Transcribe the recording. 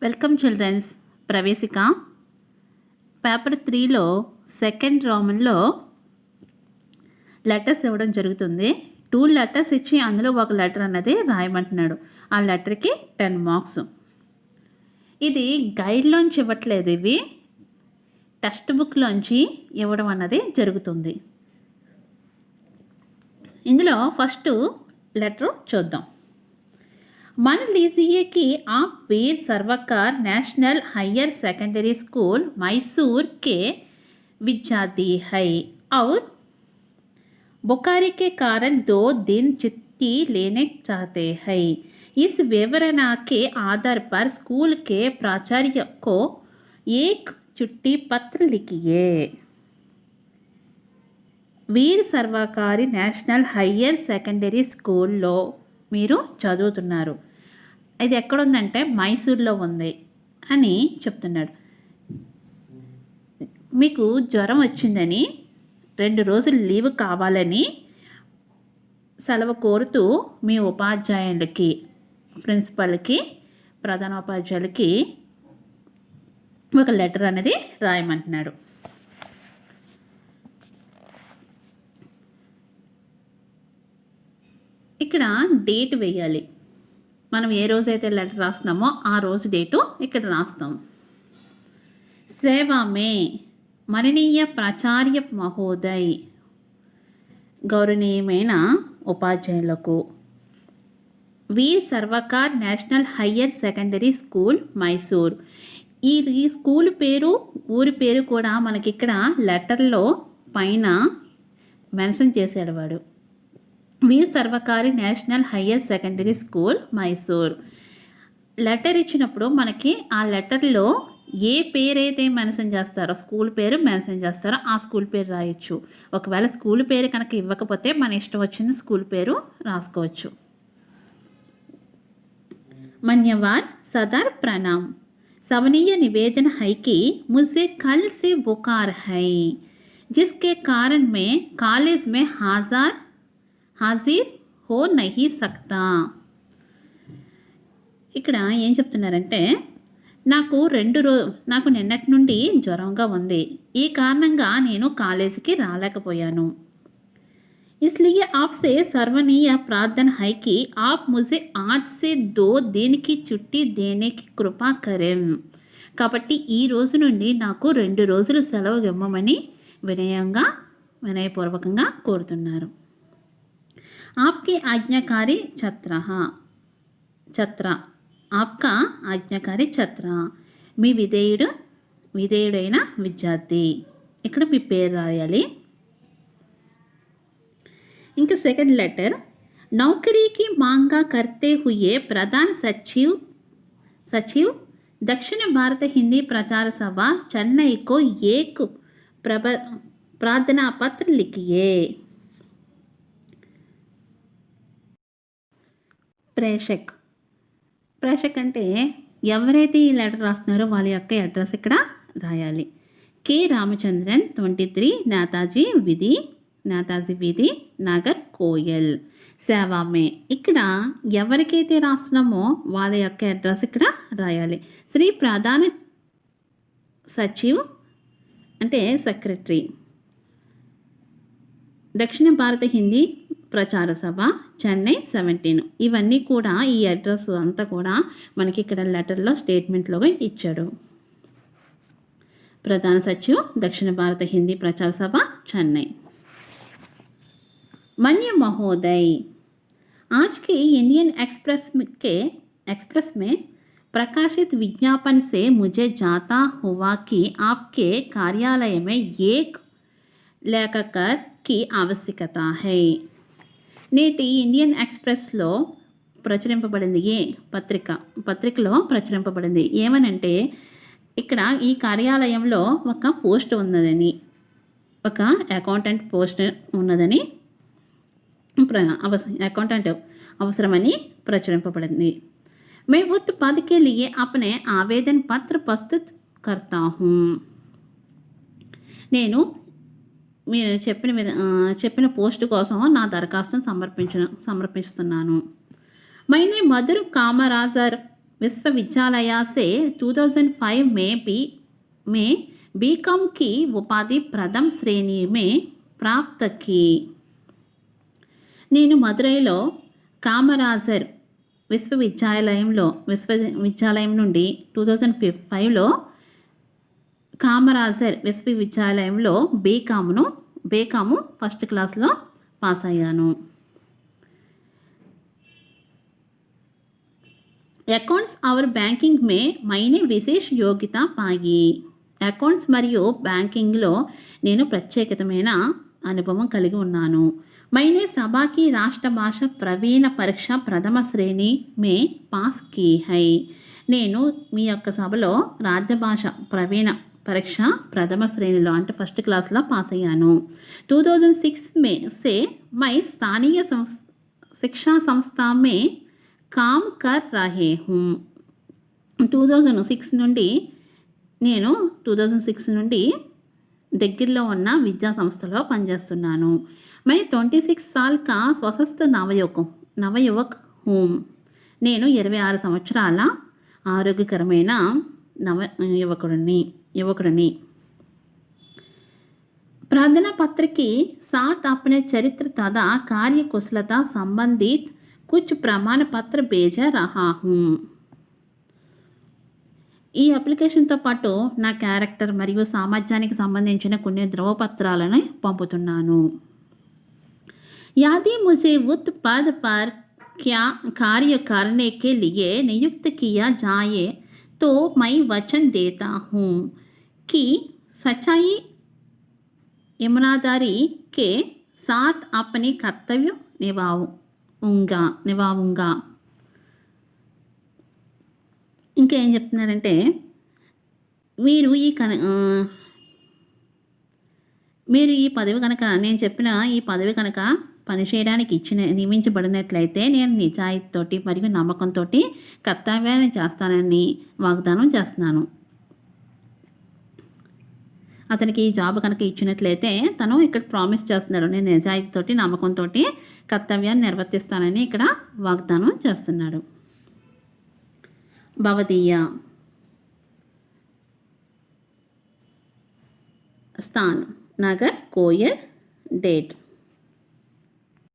Welcome childrens. ప్రవేశిక paper 3లో second రోమన్లో లెటర్స్ ఇవ్వడం జరుగుతుంది. 2 లెటర్స్ ఇచ్చి అందులో ఒక లెటర్ అన్నది రాయమంటున్నాడు. ఆ లెటర్కి 10 మార్క్స్. ఇది గైడ్లోంచి ఇవ్వట్లేదు, ఇవి టెక్స్ట్ బుక్లోంచి ఇవ్వడం అన్నది జరుగుతుంది. ఇందులో ఫస్ట్ లెటర్ చూద్దాం. मान लीजिए कि आप Veer Savarkar national higher secondary school Mysore के विद्यार्थी है और बुखारी के कारण 2 दिन छुट्टी लेने चाहते हैं. इस विवरण के आधार पर स्कूल के प्राचार्य को एक छुट्टी पत्र लिखिए. వీర్ సర్వకారి నేషనల్ హయ్యర్ సెకండరీ స్కూల్లో మీరు చదువుతున్నారు. ఇది ఎక్కడుందంటే మైసూర్లో ఉంది అని చెప్తున్నాడు. మీకు జ్వరం వచ్చిందని 2 రోజులు లీవ్ కావాలని సెలవు కోరుతూ మీ ఉపాధ్యాయులకి, ప్రిన్సిపల్కి, ప్రధానోపాధ్యాయులకి ఒక లెటర్ అనేది రాయమంటున్నాడు. ఇక్కడ డేట్ వేయాలి. మనం ఏ రోజైతే లెటర్ రాస్తున్నామో ఆ రోజు డేటు ఇక్కడ రాస్తాం. సేవా మే మరణీయ ప్రాచార్య మహోదయ్, గౌరవనీయమైన ఉపాధ్యాయులకు, Veer Savarkar national higher secondary school Mysore. ఈ స్కూల్ పేరు, ఊరి పేరు కూడా మనకి ఇక్కడ లెటర్లో పైన మెన్షన్ చేశాడు వాడు. Veer Savarkar national higher secondary school Mysore. Letter ఇచ్చినప్పుడు మనకి ఆ లెటర్లో ఏ పేరైతే మెన్షన్ చేస్తారో, స్కూల్ పేరు మెన్షన్ చేస్తారో ఆ స్కూల్ పేరు రాయొచ్చు. ఒకవేళ స్కూల్ పేరు కనుక ఇవ్వకపోతే మన ఇష్టం వచ్చిన స్కూల్ పేరు రాసుకోవచ్చు. మన్యవార్ సదర్ ప్రణామ్. सवनीय निवेदन है कि मुझे कल से बुखार है, जिसके कारण मैं कॉलेज में హాజీర్ హో నహీ సక్తా. ఇక్కడ ఏం చెప్తున్నారంటే, నాకు నిన్నటి నుండి జ్వరంగా ఉంది, ఈ కారణంగా నేను కాలేజీకి రాలేకపోయాను. इसलिए आपसे सर्वनीय प्रार्थना है कि आप मुझे 8 से 2 दिन की छुट्टी देने की कृपा करें. కాబట్టి ఈ రోజు నుండి నాకు 2 రోజులు సెలవు ఇవ్వమని వినయపూర్వకంగా కోరుతున్నారు. आपके आज्ञाकारी ఛత్ర आपका ఆజ్ఞాకారి ఛత్ర, మీ విధేయుడైన విద్యార్థి. ఇక్కడ మీ పేరు రాయాలి. ఇంకా సెకండ్ లెటర్. नौकरी की मांगा करते हुए प्रधान सचिव दक्षिण भारत हिंदी प्रचार सभा चेन्नई को एक प्रार्थना पत्र लिखिए. ప్రేషక్ అంటే ఎవరైతే ఈ లెటర్ రాస్తున్నారో వాళ్ళ యొక్క అడ్రస్ ఇక్కడ రాయాలి. కె రామచంద్రన్ 23 నేతాజీ వీధి నగర్ కోయల్ సేవామే. ఇక్కడ ఎవరికైతే రాస్తున్నామో వాళ్ళ యొక్క అడ్రస్ ఇక్కడ రాయాలి. శ్రీ ప్రధాన సచివ్ అంటే సెక్రటరీ, దక్షిణ భారత హిందీ ప్రచార సభ చెన్నై 17. ఇవన్నీ కూడా ఈ అడ్రస్ అంతా కూడా మనకి ఇక్కడ లెటర్లో స్టేట్మెంట్లో ఇచ్చాడు. ప్రధాన సచివ్ దక్షిణ భారత హిందీ ప్రచార సభ చెన్నై. मन्य महोदय, आज के इंडियन एक्सप्रेस में प्रकाशित विज्ञापन से मुझे जाता हुआ कि आपके कार्यालय में एक लेखकर की आवश्यकता है. నేటి ఇండియన్ ఎక్స్ప్రెస్లో ప్రచురింపబడింది పత్రికలో ప్రచురింపబడింది ఏమనంటే, ఇక్కడ ఈ కార్యాలయంలో ఒక పోస్ట్ ఉన్నదని, ఒక అకౌంటెంట్ పోస్ట్ ఉన్నదని, అకౌంటెంట్ అవసరమని ప్రచురింపబడింది. मैं उक्त पद के लिए अपने आवेदन पत्र प्रस्तुत करता हूँ. నేను మీరు చెప్పిన పోస్ట్ కోసం నా దరఖాస్తును సమర్పిస్తున్నాను. मैंने मधुर विश्वविद्यालय से 2005 में बीकॉम की उपाधि प्रथम श्रेणी में प्राप्त की। నేను మదురైలో కామరాజర్ విశ్వవిద్యాలయం నుండి 2005లో కామరాజర్ విశ్వవిద్యాలయంలో బీకాము ఫస్ట్ క్లాస్లో పాస్ అయ్యాను. అకౌంట్స్ और बैंकिंग में मैंने विशेष योग्यता पाई. అకౌంట్స్ మరియు బ్యాంకింగ్లో నేను ప్రత్యేకమైన అనుభవం కలిగి ఉన్నాను. मैंने सभा की राष्ट्र भाषा प्रवीण परीक्षा प्रथम श्रेणी में पास की है. నేను మీ యొక్క సభలో రాజ్యభాష ప్రవీణ పరీక్ష ప్రథమ శ్రేణిలో అంటే ఫస్ట్ క్లాస్లో పాస్ అయ్యాను. 2006 में से मैं स्थानीय शिक्षा संस्था में काम कर रहे हूँ. 2006 నుండి దగ్గరలో ఉన్న విద్యా సంస్థలో పనిచేస్తున్నాను. मैं 26 साल का స్వస్థ నవయువక్ హూం. నేను 26 సంవత్సరాల ఆరోగ్యకరమైన యువకుడిని. प्रार्थना पत्र के साथ अपने चरित्र तथा कार्य कुशलता संबंधित कुछ प्रमाण पत्र भेज रहा हूँ. ఈ అప్లికేషన్తో పాటు నా క్యారెక్టర్ మరియు సామర్థ్యానికి సంబంధించిన కొన్ని ధ్రువపత్రాలను పంపుతున్నాను. यदि मुझे उस पद पर क्या कार्य करने के लिए नियुक्त किया जाए तो मैं वचन देता हूँ कि सच्चाई ईमानदारी के साथ अपने कर्तव्य నివావుంగా. ఇంకా ఏం చెప్తున్నారంటే మీరు ఈ పదవి కనుక నేను చెప్పిన ఈ పదవి కనుక పనిచేయడానికి నియమించబడినట్లయితే నేను నిజాయితీతోటి మరియు నమ్మకంతో కర్తవ్యాన్ని చేస్తానని వాగ్దానం చేస్తున్నాను. అతనికి ఈ జాబ్ కనుక ఇచ్చినట్లయితే తను ఇక్కడ ప్రామిస్ చేస్తున్నాడు, నేను నిజాయితీతోటి నమ్మకంతో కర్తవ్యాన్ని నిర్వర్తిస్తానని ఇక్కడ వాగ్దానం చేస్తున్నాడు. భవదీయ స్థాన్ నగర్ కోయల్ డేట్